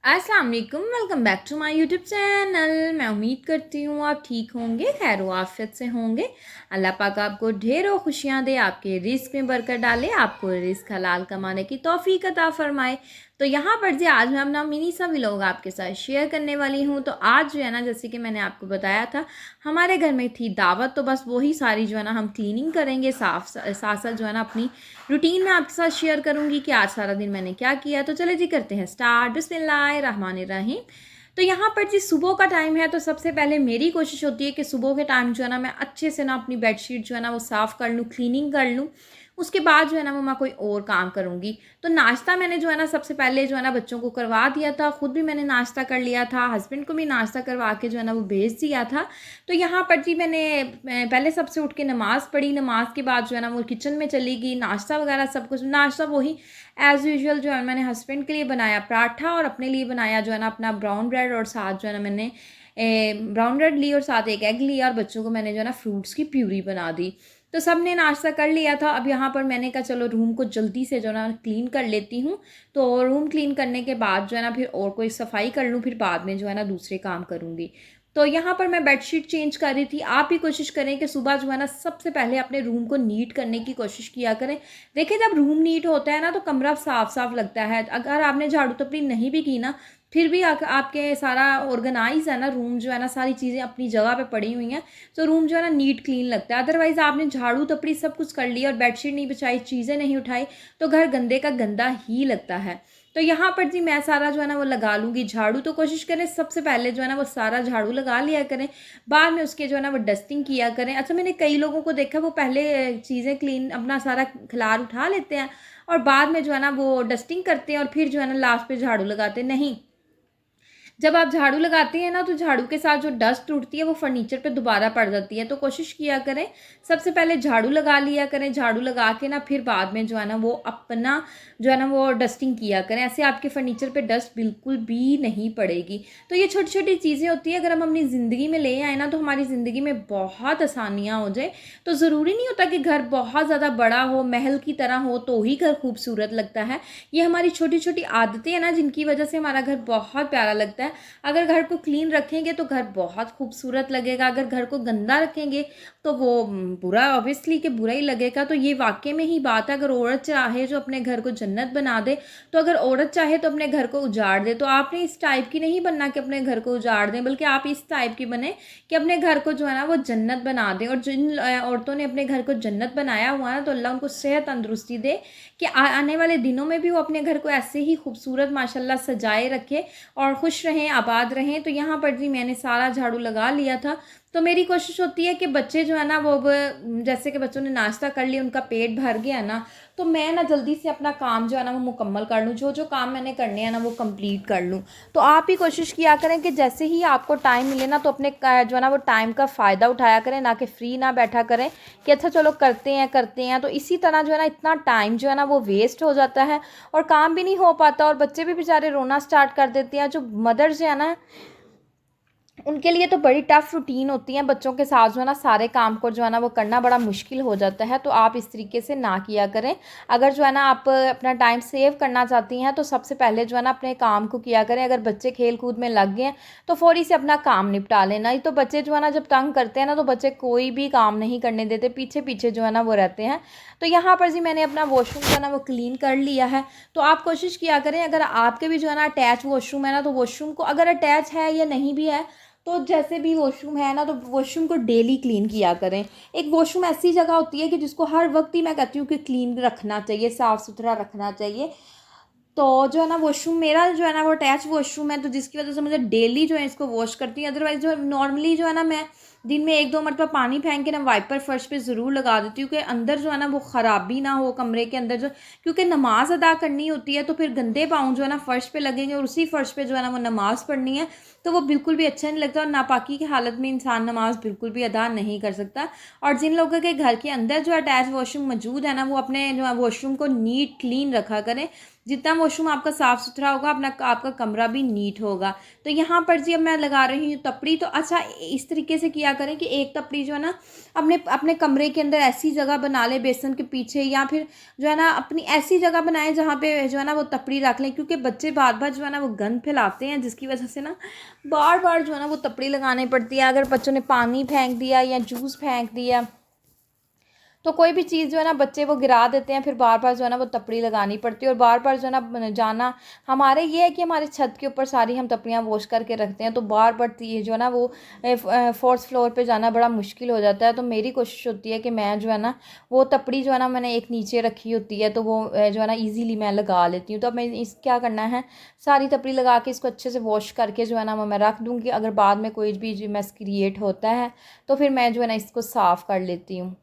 अस्सलाम वालेकुम, welcome back to my YouTube channel. मैं उम्मीद करती हूँ आप ठीक होंगे, खैर आफियत से होंगे। अल्लाह पाक आपको ढेरों खुशियाँ दे, आपके रिस्क में बरकत डाले, आपको रिस्क हलाल कमाने की तौफीक अता फरमाए। तो यहाँ पर जी आज मैं अपना मिनी सा व्लॉग आपके साथ शेयर करने वाली हूँ। तो आज जो है ना, जैसे कि मैंने आपको बताया था, हमारे घर में थी दावत, तो बस वही सारी जो है ना हम क्लीनिंग करेंगे, साथ साथ जो है ना अपनी रूटीन में आपके साथ शेयर करूँगी कि आज सारा दिन मैंने क्या किया। तो चले जी करते हैं स्टार्ट, बिस्मिल्लाहिर्रहमानिर्रहीम। तो यहाँ पर जी सुबह का टाइम है, तो सबसे पहले मेरी कोशिश होती है कि सुबह के टाइम जो है ना मैं अच्छे से ना अपनी बेडशीट जो है ना वो साफ़ कर लूँ, क्लीनिंग कर लूँ। उसके बाद जो है ना वो मैं कोई और काम करूँगी। तो नाश्ता मैंने जो है ना सबसे पहले जो है ना बच्चों को करवा दिया था, ख़ुद भी मैंने नाश्ता कर लिया था, हस्बैंड को भी नाश्ता करवा के जो है ना वो भेज दिया था। तो यहाँ पर जी मैंने पहले सबसे उठ के नमाज़ पढ़ी, नमाज के बाद जो है ना वो किचन में चली गई, नाश्ता वगैरह सब कुछ। नाश्ता वही एज़ यूजुअल जो है मैंने हस्बैंड के लिए बनाया पराठा और अपने लिए बनाया जो है ना अपना ब्राउन ब्रेड, और साथ जो है ना मैंने ब्राउन ब्रेड ली और साथ एक एग लिया, और बच्चों को मैंने जो है ना फ्रूट्स की प्यूरी बना दी। तो सब ने नाश्ता कर लिया था। अब यहाँ पर मैंने कहा चलो रूम को जल्दी से जो है ना क्लीन कर लेती हूँ। तो रूम क्लीन करने के बाद जो है ना फिर और कोई सफाई कर लूँ, फिर बाद में जो है ना दूसरे काम करूँगी। तो यहाँ पर मैं बेडशीट चेंज कर रही थी। आप भी कोशिश करें कि सुबह जो है ना सबसे पहले अपने रूम को नीट करने की कोशिश किया करें। देखिए जब रूम नीट होता है ना तो कमरा साफ साफ लगता है। अगर आपने झाड़ू तपड़ी नहीं भी की ना, फिर भी आपके सारा ऑर्गेनाइज है ना, रूम जो है ना सारी चीज़ें अपनी जगह पे पड़ी हुई हैं, तो रूम जो है ना नीट क्लीन लगता है। अदरवाइज़ आपने झाड़ू तपड़ी सब कुछ कर लिया और बेडशीट नहीं बिछाई, चीज़ें नहीं उठाई, तो घर गंदे का गंदा ही लगता है। तो यहाँ पर जी मैं सारा जो है ना वो लगा लूँगी झाड़ू। तो कोशिश करें सबसे पहले जो है ना वो सारा झाड़ू लगा लिया करें, बाद में उसके जो है ना वो डस्टिंग किया करें। अच्छा, मैंने कई लोगों को देखा वो पहले चीज़ें क्लीन अपना सारा खिलार उठा लेते हैं और बाद में जो है ना वो डस्टिंग करते हैं और फिर जो है ना लास्ट पे झाड़ू लगाते हैं। नहीं, जब आप झाड़ू लगाती हैं ना तो झाड़ू के साथ जो डस्ट उठती है वो फर्नीचर पे दोबारा पड़ जाती है। तो कोशिश किया करें सबसे पहले झाड़ू लगा लिया करें, झाड़ू लगा के ना फिर बाद में जो है ना वो अपना जो है ना वो डस्टिंग किया करें। ऐसे आपके फर्नीचर पे डस्ट बिल्कुल भी नहीं पड़ेगी। तो ये छोटी छोटी चीज़ें होती हैं, अगर हम अपनी ज़िंदगी में ले आए ना तो हमारी ज़िंदगी में बहुत आसानियाँ हो जाए। तो ज़रूरी नहीं होता कि घर बहुत ज़्यादा बड़ा हो, महल की तरह हो तो ही घर खूबसूरत लगता है। ये हमारी छोटी छोटी आदतें हैं ना जिनकी वजह से हमारा घर बहुत प्यारा लगता है। अगर घर को क्लीन रखेंगे तो घर बहुत खूबसूरत लगेगा, अगर घर को गंदा रखेंगे तो वो बुरा, ऑब्वियसली कि बुरा ही लगेगा। तो ये वाकई में ही बात है। अगर औरत चाहे जो अपने घर को जन्नत बना दे, तो अगर औरत चाहे तो अपने घर को उजाड़ दे। तो आपने इस टाइप की नहीं बनना कि अपने घर को उजाड़ दें, बल्कि आप इस टाइप की बने कि अपने घर को जो है ना वो जन्नत बना दें। और जिन औरतों ने अपने घर को जन्नत बनाया हुआ है ना, तो अल्लाह उनको सेहत तंदुरुस्ती दे कि आने वाले दिनों में भी वो अपने घर को ऐसे ही खूबसूरत माशाल्लाह सजाए रखे और खुश रहें, आबाद रहें। तो यहाँ पर जी मैंने सारा झाड़ू लगा लिया था। तो मेरी कोशिश होती है कि बच्चे जो है ना वो अब जैसे कि बच्चों ने नाश्ता कर लिया, उनका पेट भर गया ना, तो मैं ना जल्दी से अपना काम जो है ना वो मुकम्मल कर लूँ, जो जो काम मैंने करने हैं ना वो कंप्लीट कर लूँ। तो आप ही कोशिश किया करें कि जैसे ही आपको टाइम मिले ना तो अपने जो है ना वो टाइम का फ़ायदा उठाया करें, ना कि फ्री ना बैठा करें कि अच्छा चलो करते हैं। तो इसी तरह जो है ना इतना टाइम जो है ना वो वेस्ट हो जाता है और काम भी नहीं हो पाता और बच्चे भी बेचारे रोना स्टार्ट कर देते हैं। जो मदर्स हैं ना, उनके लिए तो बड़ी टफ़ रूटीन होती है, बच्चों के साथ जो है ना सारे काम को जो है ना वो करना बड़ा मुश्किल हो जाता है। तो आप इस तरीके से ना किया करें। अगर जो है ना आप अपना टाइम सेव करना चाहती हैं तो सबसे पहले जो है ना अपने काम को किया करें। अगर बच्चे खेल कूद में लग गए हैं तो फ़ौरी से अपना काम निपटा लेना। नहीं तो बच्चे जो है ना जब तंग करते हैं ना तो बच्चे कोई भी काम नहीं करने देते, पीछे पीछे जो है ना वो रहते हैं। तो यहाँ पर जी मैंने अपना वॉशरूम जो है ना वो क्लीन कर लिया है। तो आप कोशिश किया करें, अगर आपके भी जो है ना अटैच वॉशरूम है ना, तो वॉशरूम को अगर अटैच है या नहीं भी है, तो जैसे भी वॉशरूम है ना तो वॉशरूम को डेली क्लीन किया करें। एक वॉशरूम ऐसी जगह होती है कि जिसको हर वक्त ही मैं कहती हूँ कि क्लीन रखना चाहिए, साफ़ सुथरा रखना चाहिए। तो जो है ना वॉशरूम मेरा जो है ना वो अटैच वॉशरूम है, तो जिसकी वजह से मुझे डेली जो है इसको वॉश करती हूँ। अदरवाइज़ जो नॉर्मली जो है ना मैं दिन में 1-2 मरतबा पानी फेंक के ना वाइपर फ़र्श पे ज़रूर लगा देती हूँ कि अंदर जो है ना वो ख़राबी ना हो कमरे के अंदर। जो क्योंकि नमाज़ अदा करनी होती है तो फिर गंदे पाँव जो है ना फ़र्श पे लगेंगे और उसी फ़र्श पे जो है ना वो नमाज़ पढ़नी है, तो वो बिल्कुल भी अच्छा नहीं लगता और नापाकी की हालत में इंसान नमाज़ बिल्कुल भी अदा नहीं कर सकता। और जिन लोगों के घर के अंदर जो अटैच वॉशरूम मौजूद है ना, वो अपने जो वॉशरूम को नीट क्लीन रखा करें। जितना वॉशरूम आपका साफ़ सुथरा होगा अपना आपका कमरा भी नीट होगा। तो यहाँ पर जी अब मैं लगा रही हूँ तपड़ी। तो अच्छा इस तरीके से किया करें कि एक तपड़ी जो है ना अपने अपने कमरे के अंदर ऐसी जगह बना लें बेसन के पीछे, या फिर जो है ना अपनी ऐसी जगह बनाएं जहाँ पे जो है ना वो तपड़ी रख लें, क्योंकि बच्चे बार बार जो है ना वो गंद फैलाते हैं, जिसकी वजह से ना बार बार जो है ना वो तपड़ी लगानी पड़ती है। अगर बच्चों ने पानी फेंक दिया या जूस फेंक दिया तो कोई भी चीज़ जो है ना बच्चे वो गिरा देते हैं, फिर बार बार जो है ना वो तपड़ी लगानी पड़ती है। और बार बार जो है ना जाना, हमारे ये है कि हमारे छत के ऊपर सारी हम तपड़ियाँ वॉश करके रखते हैं, तो बार बार ये जो है ना वो फोर्थ फ्लोर पे जाना बड़ा मुश्किल हो जाता है। तो मेरी कोशिश होती है कि मैं जो है ना वो तपड़ी जो है ना मैंने एक नीचे रखी होती है, तो वो जो है ना ईजीली मैं लगा लेती हूँ। तो अब मैं इस क्या करना है, सारी तपड़ी लगा के इसको अच्छे से वॉश करके जो है ना मैं रख दूँगी। अगर बाद में कोई भी मैस क्रिएट होता है तो फिर मैं जो है ना इसको साफ़ कर लेती हूँ।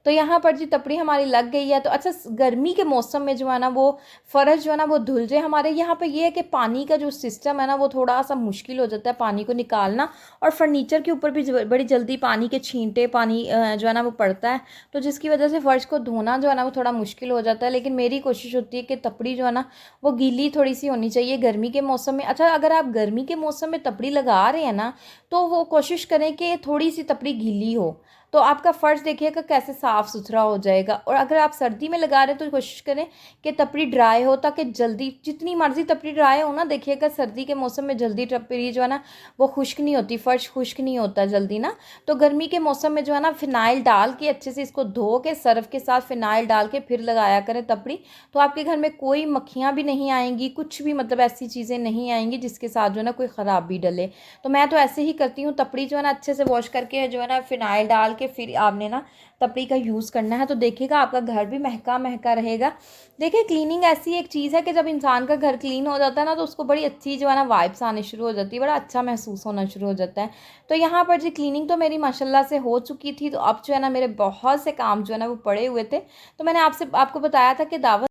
तो यहाँ पर जी तपड़ी हमारी लग गई है। तो अच्छा गर्मी के मौसम में जो है ना वो फ़र्श जो है ना वो धुल जाए, हमारे यहाँ पे ये है कि पानी का जो सिस्टम है ना वो थोड़ा सा मुश्किल हो जाता है पानी को निकालना, और फर्नीचर के ऊपर भी बड़ी जल्दी पानी के छींटे पानी जो है ना वो पड़ता है, तो जिसकी वजह से फ़र्श को धोना जो है ना वो थोड़ा मुश्किल हो जाता है। लेकिन मेरी कोशिश होती है कि तपड़ी जो है ना वो गीली थोड़ी सी होनी चाहिए गर्मी के मौसम में। अच्छा अगर आप गर्मी के मौसम में तपड़ी लगा रहे हैं ना तो वो कोशिश करें कि थोड़ी सी तपड़ी गीली हो, तो आपका फ़र्श देखिएगा कैसे साफ़ सुथरा हो जाएगा। और अगर आप सर्दी में लगा रहे हैं तो कोशिश करें कि तपड़ी ड्राई हो, ताकि जल्दी जितनी मर्ज़ी तपड़ी ड्राई हो ना, देखिएगा सर्दी के मौसम में जल्दी तपड़ी जो है ना वो खुश्क नहीं होती, फ़र्श खुश्क नहीं होता जल्दी ना। तो गर्मी के मौसम में जो है ना फ़िनाइल डाल के अच्छे से इसको धो के सर्फ़ के साथ फ़िनाइल डाल के फिर लगाया करें तपड़ी, तो आपके घर में कोई मक्खियाँ भी नहीं आएंगी, कुछ भी मतलब ऐसी चीज़ें नहीं आएंगी जिसके साथ जो है ना कोई ख़राबी डले। तो मैं तो ऐसे ही करती हूँ, तपड़ी जो है ना अच्छे से वॉश करके जो है ना फ़िनाइल डाल के फिर आपने ना तपड़ी का यूज़ करना है, तो देखिएगा आपका घर भी महका महका रहेगा। देखिए क्लीनिंग ऐसी एक चीज़ है कि जब इंसान का घर क्लीन हो जाता है ना तो उसको बड़ी अच्छी जो है ना वाइब्स आने शुरू हो जाती है, बड़ा अच्छा महसूस होना शुरू हो जाता है। तो यहाँ पर जी क्लीनिंग तो मेरी माशाल्लाह से हो चुकी थी, तो अब जो है ना मेरे बहुत से काम जो है ना वो पड़े हुए थे। तो मैंने आपको बताया था कि दावत,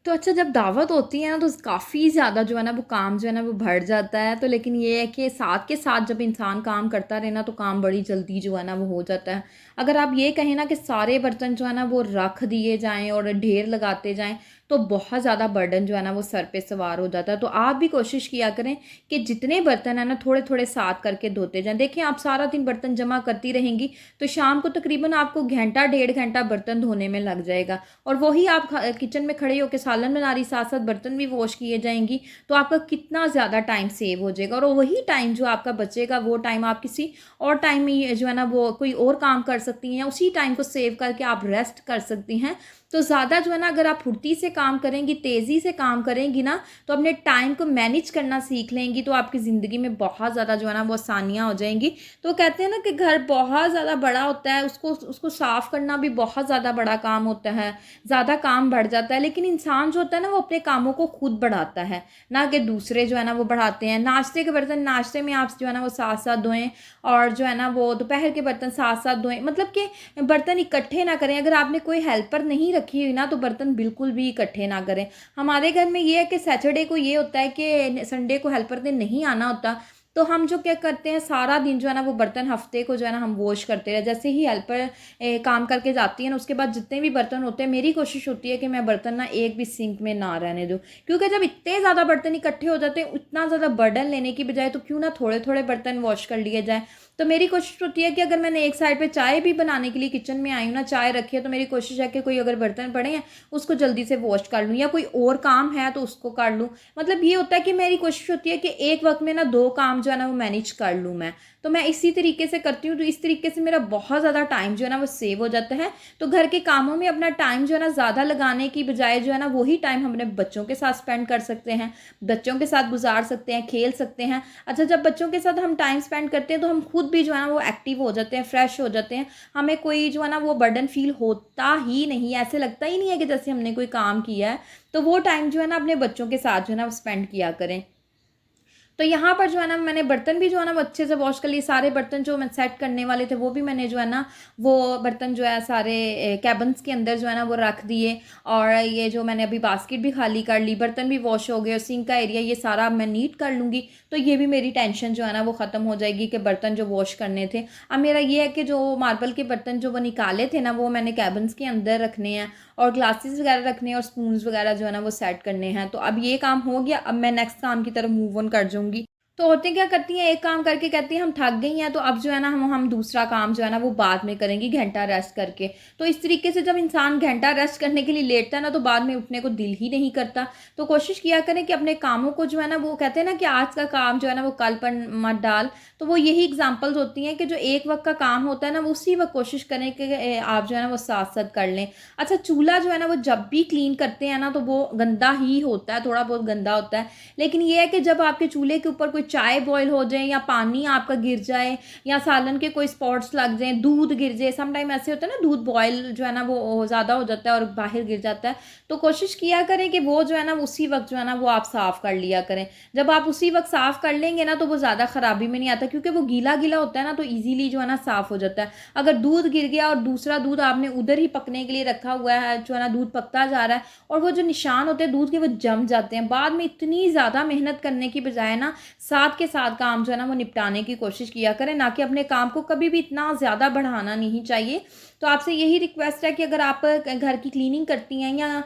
तो अच्छा जब दावत होती है ना तो काफ़ी ज़्यादा जो है ना वो काम जो है ना वो बढ़ जाता है। तो लेकिन ये है कि साथ के साथ जब इंसान काम करता रहे ना तो काम बड़ी जल्दी जो है ना वो हो जाता है। अगर आप ये कहें ना कि सारे बर्तन जो है ना वो रख दिए जाएं और ढेर लगाते जाएं तो बहुत ज़्यादा बर्डन जो है ना वो सर पे सवार हो जाता है। तो आप भी कोशिश किया करें कि जितने बर्तन है ना थोड़े थोड़े साथ करके धोते जाएं। देखिए आप सारा दिन बर्तन जमा करती रहेंगी तो शाम को तकरीबन आपको घंटा 1.5 घंटा बर्तन धोने में लग जाएगा, और वही आप किचन में खड़े होकर सालन बना रही साथ साथ बर्तन भी वॉश किए जाएंगी, तो आपका कितना ज़्यादा टाइम सेव हो जाएगा। और वही टाइम जो आपका बचेगा वो टाइम आप किसी और टाइम में जो है ना वो कोई और काम कर सकती हैं, उसी टाइम को सेव करके आप रेस्ट कर सकती हैं। तो ज़्यादा जो है ना अगर आप फुर्ती से काम करेंगी, तेज़ी से काम करेंगी ना, तो अपने टाइम को मैनेज करना सीख लेंगी, तो आपकी ज़िंदगी में बहुत ज़्यादा जो है ना वो आसानियाँ हो जाएंगी। तो कहते हैं ना कि घर बहुत ज़्यादा बड़ा होता है, उसको उसको साफ़ करना भी बहुत ज़्यादा बड़ा काम होता है, ज़्यादा काम बढ़ जाता है। लेकिन इंसान जो होता है ना वो अपने कामों को खुद बढ़ाता है, ना कि दूसरे जो है ना वो बढ़ाते हैं। नाश्ते के बर्तन नाश्ते में आप जो है ना वो साथ साथ धोएं, और जो है ना वो दोपहर के बर्तन साथ साथ धोएं, मतलब कि बर्तन इकट्ठे ना करें। अगर आपने कोई हेल्पर नहीं रखी हुई ना तो बर्तन बिल्कुल भी इकट्ठे ना करें। हमारे घर में ये है कि सैटरडे को ये होता है कि संडे को हेल्पर दिन नहीं आना होता, तो हम जो क्या करते हैं सारा दिन जो है ना वो बर्तन हफ्ते को जो है ना हम वॉश करते रहे। जैसे ही हेल्पर काम करके जाती है ना उसके बाद जितने भी बर्तन होते हैं मेरी कोशिश होती है कि मैं बर्तन ना एक भी सिंक में ना रहने दूँ, क्योंकि जब इतने ज़्यादा बर्तन इकट्ठे हो जाते हैं उतना ज़्यादा बर्डन लेने की बजाय तो क्यों ना थोड़े थोड़े बर्तन वॉश कर लिए जाए। तो मेरी कोशिश होती है कि अगर मैंने एक साइड पे चाय भी बनाने के लिए किचन में आई हूँ ना, चाय रखी है, तो मेरी कोशिश है कि कोई अगर बर्तन पड़े हैं उसको जल्दी से वॉश कर लूँ, या कोई और काम है तो उसको कर लूँ। मतलब ये होता है कि मेरी कोशिश होती है कि एक वक्त में ना दो काम जो है ना वो मैनेज कर लूँ मैं। तो मैं इसी तरीके से करती हूँ, तो इस तरीके से मेरा बहुत ज़्यादा टाइम जो है ना वो सेव हो जाता है। तो घर के कामों में अपना टाइम जो है ना ज़्यादा लगाने की बजाय जो है ना वही टाइम हम अपने बच्चों के साथ स्पेंड कर सकते हैं, बच्चों के साथ गुजार सकते हैं, खेल सकते हैं। अच्छा जब बच्चों के साथ हम टाइम स्पेंड करते हैं तो हम खुद भी जो है ना वो एक्टिव हो जाते हैं, फ्रेश हो जाते हैं, हमें कोई जो है ना वो बर्डन फील होता ही नहीं, ऐसे लगता ही नहीं है कि जैसे हमने कोई काम किया है। तो वो टाइम जो है ना अपने बच्चों के साथ जो है ना स्पेंड किया करें। तो यहाँ पर जो है ना मैंने बर्तन भी जो है ना वो अच्छे से वॉश कर लिए। सारे बर्तन जो मैं सेट करने वाले थे वो भी मैंने जो है ना वो बर्तन जो है सारे कैबिन्स के अंदर जो है ना वो रख दिए। और ये जो मैंने अभी बास्केट भी खाली कर ली, बर्तन भी वॉश हो गए और सिंक का एरिया ये सारा मैं नीट कर लूँगी। तो ये भी मेरी टेंशन जो है ना वो ख़त्म हो जाएगी कि बर्तन जो वॉश करने थे। अब मेरा ये है कि जो मार्बल के बर्तन जो वो निकाले थे ना वो मैंने कैबिन्स के अंदर रखने हैं और ग्लासेस वगैरह रखने हैं और स्पून्स वगैरह जो है ना वो सेट करने हैं। तो अब ये काम हो गया, अब मैं नेक्स्ट काम की तरफ मूव ऑन कर जाऊँगी। तो औरतें क्या करती हैं, एक काम करके कहती हैं हम थक गई हैं, तो अब जो है ना हम दूसरा काम जो है ना वो बाद में करेंगी घंटा रेस्ट करके। तो इस तरीके से जब इंसान घंटा रेस्ट करने के लिए लेटता है ना तो बाद में उठने को दिल ही नहीं करता। तो कोशिश किया करें कि अपने कामों को जो है ना वो कहते हैं ना कि आज का काम जो है ना वो कल पर मत डाल। तो वो यही एग्जाम्पल्स होती हैं कि जो एक वक्त का काम होता है ना वो उसी वक्त कोशिश करें कि आप जो है ना वो साथ साथ कर लें। अच्छा, चूल्हा जो है ना वो जब भी क्लीन करते हैं ना तो वो गंदा ही होता है, थोड़ा बहुत गंदा होता है। लेकिन ये है कि जब आपके चूल्हे के ऊपर कोई चाय बॉयल हो जाए या पानी आपका गिर जाए या सालन के कोई स्पॉट्स लग जाए, दूध गिर जाए, सम टाइम ऐसे होता है ना दूध बॉयल जो है ना वो ज़्यादा हो जाता है और बाहर गिर जाता है। तो कोशिश किया करें कि वो जो है ना उसी वक्त जो है ना वो आप साफ़ कर लिया करें। जब आप उसी वक्त साफ़ कर लेंगे ना तो वो ज़्यादा ख़राबी में नहीं आता, क्योंकि वो गीला गीला होता है ना तो ईजीली जो है ना साफ़ हो जाता है। अगर दूध गिर गया और दूसरा दूध आपने उधर ही पकने के लिए रखा हुआ है, जो है ना दूध पकता जा रहा है और वो जो निशान होते हैं दूध के वो जम जाते हैं, बाद में इतनी ज़्यादा मेहनत करने की बजाय ना साथ के साथ काम जो है ना वो निपटाने की कोशिश किया करें, ना कि अपने काम को कभी भी इतना ज़्यादा बढ़ाना नहीं चाहिए। तो आपसे यही रिक्वेस्ट है कि अगर आप घर की क्लीनिंग करती हैं या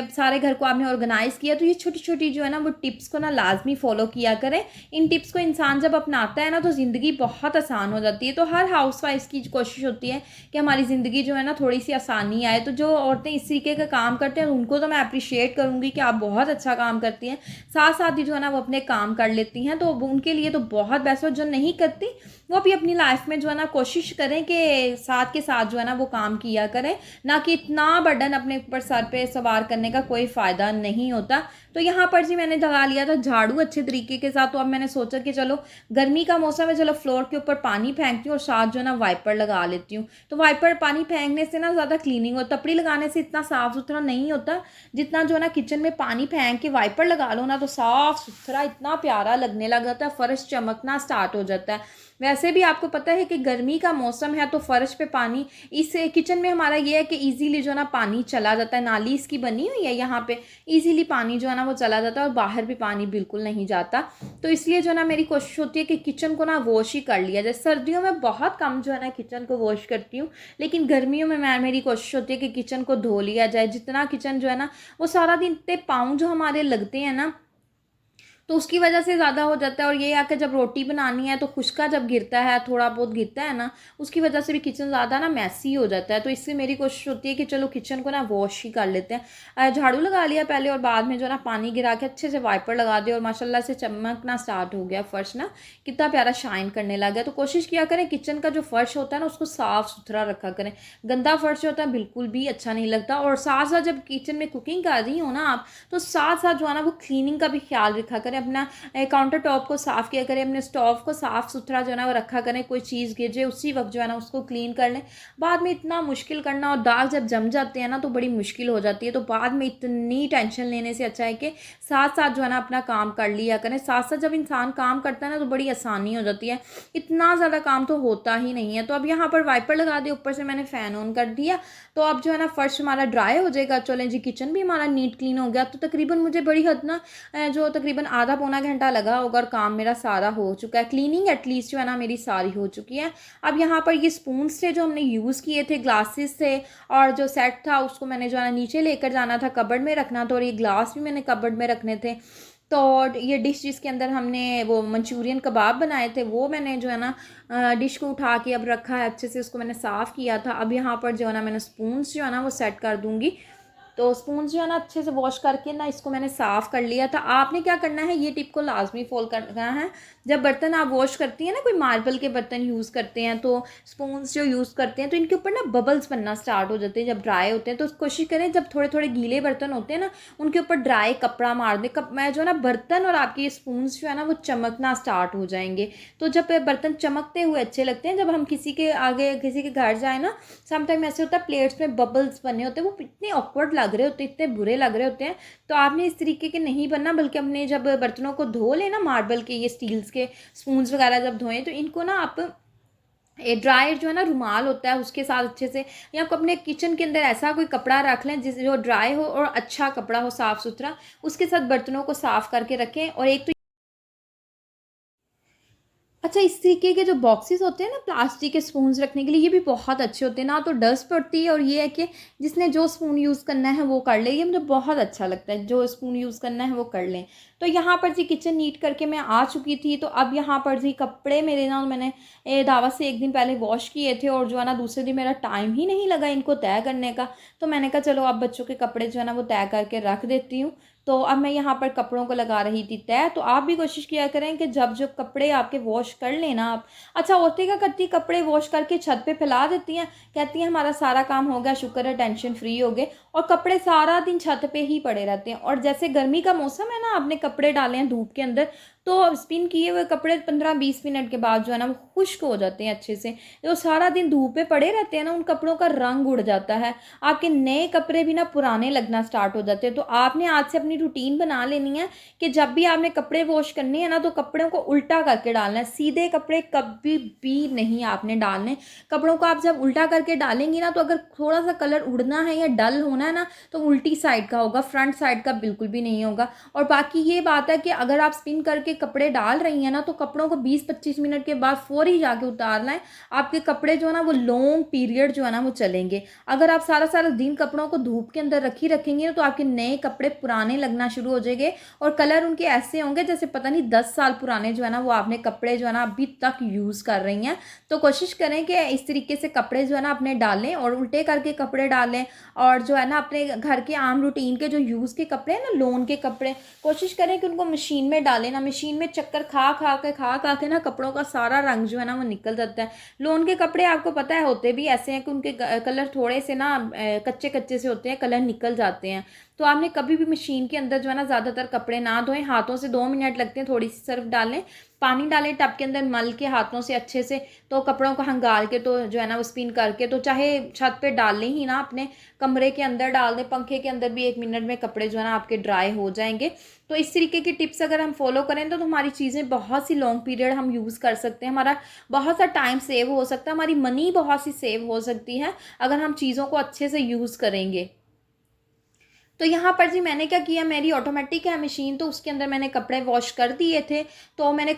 सारे घर को आपने ऑर्गेनाइज़ किया तो ये छोटी छोटी जो है ना वो टिप्स को ना लाजमी फॉलो किया करें। इन टिप्स को इंसान जब अपनाता है ना तो ज़िंदगी बहुत आसान हो जाती है। तो हर हाउसवाइफ की कोशिश होती है कि हमारी ज़िंदगी जो है ना थोड़ी सी आसानी आए। तो जो औरतें इस तरीके का काम करते हैं उनको तो मैं अप्रिशिएट करूँगी कि आप बहुत अच्छा काम करती हैं, साथ साथ ही जो है ना वो अपने काम कर लेती हैं, तो उनके लिए तो बहुत बेस्ट हो। जो नहीं करती वो भी अपनी लाइफ में जो है ना कोशिश करें कि साथ के साथ जो है ना वो काम किया करें, ना कि इतना बर्डन अपने ऊपर सर पे सवार करने का कोई फ़ायदा नहीं होता। तो यहाँ पर जी मैंने लगा लिया था झाड़ू अच्छे तरीके के साथ। तो अब मैंने सोचा कि चलो गर्मी का मौसम है, चलो फ्लोर के ऊपर पानी फेंकती हूँ और साथ जो है ना वाइपर लगा लेती हूँ। तो वाइपर पानी फेंकने से ना ज़्यादा क्लीनिंग होता, तपड़ी लगाने से इतना साफ़ सुथरा नहीं होता जितना जो है ना किचन में पानी फेंक के वाइपर लगा लो ना तो साफ़ सुथरा इतना प्यारा लगने लग जाता है, फ़र्श चमकना स्टार्ट हो जाता है। वैसे भी आपको पता है कि गर्मी का मौसम है तो फ़र्श पे पानी, इस किचन में हमारा ये है कि इजीली जो है ना पानी चला जाता है, नाली इसकी बनी हुई है यहाँ पे, इजीली पानी जो है ना वो चला जाता है और बाहर भी पानी बिल्कुल नहीं जाता। तो इसलिए जो है ना मेरी कोशिश होती है कि किचन को ना वॉश ही कर लिया जाए। सर्दियों में बहुत कम जो है ना किचन को वॉश करती हूँ, लेकिन गर्मियों में मेरी कोशिश होती है कि किचन को धो लिया जाए। जितना किचन जो है ना वो सारा दिन इतने पाँव जो हमारे लगते हैं ना तो उसकी वजह से ज़्यादा हो जाता है। और ये आकर जब रोटी बनानी है तो खुश्का जब गिरता है, थोड़ा बहुत गिरता है ना, उसकी वजह से भी किचन ज़्यादा ना मैसी हो जाता है। तो इससे मेरी कोशिश होती है कि चलो किचन को ना वॉश ही कर लेते हैं। झाड़ू लगा लिया पहले और बाद में जो ना पानी गिरा के अच्छे से वाइपर लगा दिया और माशाल्लाह से चमकना स्टार्ट हो गया फर्श ना, कितना प्यारा शाइन करने लग गया। तो कोशिश किया करें किचन का जो फर्श होता है ना उसको साफ़ सुथरा रखा करें। गंदा फर्श होता है बिल्कुल भी अच्छा नहीं लगता। और साथ साथ जब किचन में कुकिंग कर रही हो ना आप तो साथ साथ जो है ना वो क्लीनिंग का भी ख्याल रखा करें। अपना काउंटर टॉप को साफ़ किया करें, अपने स्टोव को साफ़ सुथरा जो है ना वो रखा करें। कोई चीज़ गिर जाए उसी वक्त जो है ना उसको क्लीन कर लें। बाद में इतना मुश्किल करना, और दाग जब जम जाते हैं ना तो बड़ी मुश्किल हो जाती है। तो बाद में इतनी टेंशन लेने से अच्छा है कि साथ साथ जो है ना अपना काम कर लिया करें। साथ साथ जब इंसान काम करता है ना तो बड़ी आसानी हो जाती है, इतना ज़्यादा काम तो होता ही नहीं है। तो अब यहाँ पर वाइपर लगा दिया, ऊपर से मैंने फ़ैन ऑन कर दिया, तो अब जो है ना फर्श हमारा ड्राई हो जाएगा। चलें जी, किचन भी हमारा नीट क्लीन हो गया। तो तकरीबन मुझे बड़ी हद ना जो तकरीबन आधा पौना घंटा लगा होगा और काम मेरा सारा हो चुका है। क्लीनिंग एटलीस्ट जो है ना मेरी सारी हो चुकी है। अब यहाँ पर ये स्पून्स थे जो हमने यूज़ किए थे, ग्लासेस थे, और जो सेट था उसको मैंने जो है ना नीचे लेकर जाना था, कबर्ड में रखना था, और ये ग्लास भी मैंने कबर्ड में रखने थे। तो ये डिश जिसके अंदर हमने वो मंचूरियन कबाब बनाए थे वो मैंने जो है ना डिश को उठा के अब रखा है, अच्छे से उसको मैंने साफ़ किया था। अब यहाँ पर जो है ना मैंने स्पून्स जो है ना वो सेट कर दूँगी। तो स्पून जो है ना अच्छे से वॉश करके ना इसको मैंने साफ़ कर लिया था। आपने क्या करना है, ये टिप को लाजमी फॉलो करना है। जब बर्तन आप वॉश करती हैं ना, कोई मार्बल के बर्तन यूज़ करते हैं तो स्पून्स जो यूज़ करते हैं तो इनके ऊपर ना बबल्स बनना स्टार्ट हो जाते हैं जब ड्राई होते हैं। तो कोशिश करें जब थोड़े थोड़े गीले बर्तन होते हैं ना उनके ऊपर ड्राई कपड़ा मार दें। मैं जो है ना बर्तन और आपके स्पून्स जो है ना वो चमकना स्टार्ट हो जाएंगे। तो जब बर्तन चमकते हुए अच्छे लगते हैं, जब हम किसी के आगे किसी के घर जाए ना, समटाइम ऐसे होता है प्लेट्स में बबल्स बने होते हैं, वो इतने ऑकवर्ड लग रहे होते हैं, इतने बुरे लग रहे होते हैं। तो आपने इस तरीके के नहीं बनना, बल्कि अपने जब बर्तनों को धो लेना, मार्बल के ये स्टील्स के स्पून्स वगैरह जब धोएं, तो इनको ना आप ड्रायर जो है ना रुमाल होता है उसके साथ अच्छे से, या आप अपने किचन के अंदर ऐसा कोई कपड़ा रख लें जिस जो ड्राई हो और अच्छा कपड़ा हो साफ़ सुथरा, उसके साथ बर्तनों को साफ़ करके रखें। और एक तो अच्छा, इस तरीके के जो बॉक्सेस होते हैं ना प्लास्टिक के स्पून्स रखने के लिए, ये भी बहुत अच्छे होते हैं ना, तो डस्ट पड़ती है, और ये है कि जिसने जो स्पून यूज़ करना है वो कर ले। ये मुझे बहुत अच्छा लगता है, जो स्पून यूज़ करना है वो कर लें। तो यहाँ पर जी किचन नीट करके मैं आ चुकी थी। तो अब यहाँ पर जी कपड़े मेरे ना मैंने दावत से एक दिन पहले वॉश किए थे, और जो है ना दूसरे दिन मेरा टाइम ही नहीं लगा इनको तय करने का। तो मैंने कहा चलो अब बच्चों के कपड़े जो है ना वो तय करके रख देती हूँ। तो अब मैं यहाँ पर कपड़ों को लगा रही थी तय। तो आप भी कोशिश किया करें कि जब जब कपड़े आपके वॉश कर लेना आप। अच्छा, औरतें क्या करती, कपड़े वॉश करके छत पे फैला देती हैं, कहती हैं हमारा सारा काम हो गया, शुक्र है, टेंशन फ्री हो गए, और कपड़े सारा दिन छत पे ही पड़े रहते हैं। और जैसे गर्मी का मौसम है ना, आपने कपड़े डाले हैं धूप के अंदर, तो स्पिन किए हुए कपड़े 15-20 मिनट के बाद जो है ना वो खुश्क हो जाते हैं अच्छे से। जो सारा दिन धूप पे पड़े रहते हैं ना, उन कपड़ों का रंग उड़ जाता है, आपके नए कपड़े भी ना पुराने लगना स्टार्ट हो जाते हैं। तो आपने आज से अपनी रूटीन बना लेनी है कि जब भी आपने कपड़े वॉश करने हैं ना, तो कपड़ों को उल्टा करके डालना है। सीधे कपड़े कभी भी नहीं आपने डालने। कपड़ों को आप जब उल्टा करके डालेंगी ना, तो अगर थोड़ा सा कलर उड़ना है या डल होना है ना, तो उल्टी साइड का होगा, फ्रंट साइड का बिल्कुल भी नहीं होगा। और बाकी ये बात है कि अगर आप स्पिन करके कपड़े डाल रही हैं ना, तो कपड़ों को 20-25 मिनट के बाद फौरी जाके उतारना है। आपके कपड़े जो है ना वो लॉन्ग पीरियड जो है ना वो चलेंगे। अगर आप सारा सारा दिन कपड़ों को धूप के अंदर रखेंगे ना, तो आपके नए कपड़े पुराने लगना शुरू हो जाएंगे, और कलर उनके ऐसे होंगे जैसे पता नहीं 10 साल पुराने जो है ना वो आपने कपड़े जो है ना अभी तक यूज़ कर रही हैं। तो कोशिश करें कि इस तरीके से कपड़े जो है ना अपने डालें, और उल्टे करके कपड़े डालें। और जो है ना अपने घर के आम रूटीन के जो यूज़ के कपड़े हैं ना, लोन के कपड़े, कोशिश करें कि उनको मशीन में डालें ना। मशीन में चक्कर खा के ना कपड़ों का सारा रंग जो है ना वो निकल जाता है। लोन के कपड़े आपको पता है होते भी ऐसे हैं कि उनके कलर थोड़े से ना कच्चे कच्चे से होते हैं, कलर निकल जाते हैं। तो आपने कभी भी मशीन के अंदर जो है ना ज़्यादातर कपड़े ना धोएं, हाथों से 2 मिनट लगते हैं, थोड़ी सी सर्फ डालें, पानी डालें टब के अंदर, मल के हाथों से अच्छे से, तो कपड़ों को हंगाल के तो जो है ना वो स्पिन करके, तो चाहे छत पे डाल लें ही ना, अपने कमरे के अंदर डाल दें, पंखे के अंदर भी 1 मिनट में कपड़े जो है ना आपके ड्राई हो जाएंगे। तो इस तरीके की टिप्स अगर हम फॉलो करें तो हमारी चीज़ें बहुत सी लॉन्ग पीरियड हम यूज़ कर सकते हैं, हमारा बहुत सा टाइम सेव हो सकता है, हमारी मनी बहुत सी सेव हो सकती है अगर हम चीज़ों को अच्छे से यूज़ करेंगे। तो यहाँ पर जी मैंने क्या किया, मेरी ऑटोमेटिक है मशीन, तो उसके अंदर मैंने कपड़े वॉश कर दिए थे। तो मैंने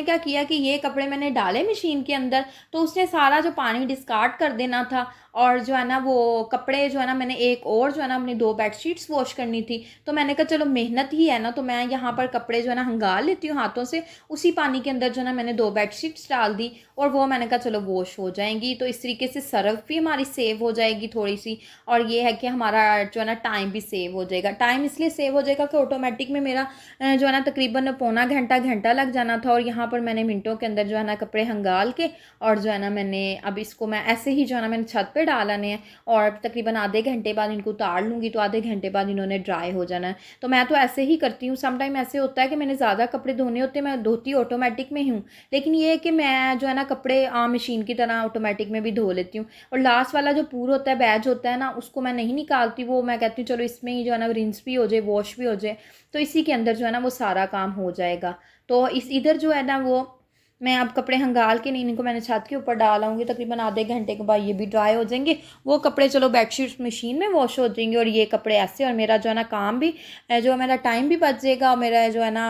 क्या किया कि ये कपड़े मैंने डाले मशीन के अंदर, तो उसने सारा जो पानी डिस्कार्ड कर देना था। और जो है ना वो कपड़े जो है ना मैंने एक और जो है ना अपनी 2 बेडशीट्स वॉश करनी थी। तो मैंने कहा चलो मेहनत ही है ना, तो मैं यहाँ पर कपड़े जो है ना हंगाल लेती हूँ हाथों से, उसी पानी के अंदर जो है ना मैंने 2 बेडशीट्स डाल दी, और वो मैंने कहा चलो वॉश हो जाएंगी। तो इस तरीके से सर्फ भी हमारी सेव हो जाएगी थोड़ी सी, और ये है कि हमारा जो है ना टाइम भी सेव हो जाएगा। टाइम इसलिए सेव हो जाएगा कि ऑटोमेटिक में मेरा जो है ना तकरीबन पौना घंटा लग जाना था, और यहाँ पर मैंने मिनटों के अंदर जो है ना कपड़े हंगाल के, और जो है ना मैंने अब इसको मैं ऐसे ही जो है ना मैंने छत पे डाल आने हैं, और तकरीबन आधे घंटे बाद इनको उतार लूँगी, तो आधे घंटे बाद इन्होंने ड्राई हो जाना है। तो मैं तो ऐसे ही करती हूँ। सम टाइम ऐसे होता है कि मैंने ज़्यादा कपड़े धोने होते हैं, मैं धोती ऑटोमेटिक में हूँ, लेकिन ये है कि मैं जो है ना कपड़े आम मशीन की तरह ऑटोमेटिक में भी धो लेती हूँ। और लास्ट वाला जो पूर होता है, बैज होता है ना, उसको मैं नहीं निकालती, वो मैं कहती हूँ चलो इसमें ही जो है ना रिंस भी हो जाए, वॉश भी हो जाए, तो इसी के अंदर जो है ना वो सारा काम हो जाएगा। तो इस इधर जो है ना वो मैं अब कपड़े हंगाल के नहीं, इनको मैंने छत के ऊपर डाल आऊँगी, तकरीबन आधे घंटे के बाद ये भी ड्राई हो जाएंगे। वो कपड़े चलो बेडशीट मशीन में वॉश हो जाएंगे, और ये कपड़े ऐसे, और मेरा जो है ना काम भी जो मेरा टाइम भी बच जाएगा, और मेरा जो है ना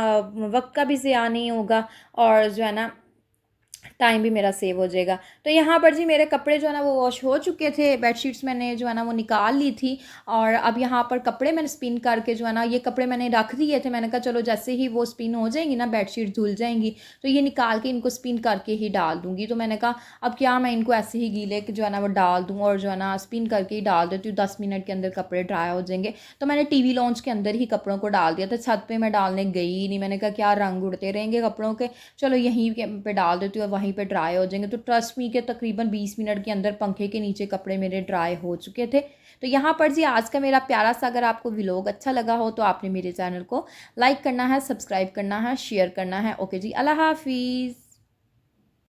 वक्त का भी ज़िया नहीं होगा, और जो है ना टाइम भी मेरा सेव हो जाएगा। तो यहाँ पर जी मेरे कपड़े जो है ना वो वॉश हो चुके थे, बेडशीट्स मैंने जो है ना वो निकाल ली थी, और अब यहाँ पर कपड़े मैंने स्पिन करके जो है ना ये कपड़े मैंने रख दिए थे। मैंने कहा चलो जैसे ही वो स्पिन हो जाएंगी ना, बेडशीट धुल जाएंगी, तो ये निकाल के इनको स्पिन करके ही डाल दूँगी। तो मैंने कहा अब क्या मैं इनको ऐसे ही गीले जो है ना वो डाल दूँ, और जो है ना स्पिन करके ही डाल देती हूँ, 10 मिनट के अंदर कपड़े ड्राई हो जाएंगे। तो मैंने टीवी लॉन्च के अंदर ही कपड़ों को डाल दिया था, छत पर मैं डालने गई ही नहीं। मैंने कहा क्या रंग उड़ते रहेंगे कपड़ों के, चलो यहीं पे डाल देती हूँ और वहीं पर ड्राई हो जाएंगे। तो ट्रस्ट मी के तकरीबन 20 मिनट के अंदर पंखे के नीचे कपड़े मेरे ड्राई हो चुके थे। तो यहाँ पर जी आज का मेरा प्यारा सा, अगर आपको व्लॉग अच्छा लगा हो तो आपने मेरे चैनल को लाइक करना है, सब्सक्राइब करना है, शेयर करना है। ओके जी, अल्लाह हाफिज़।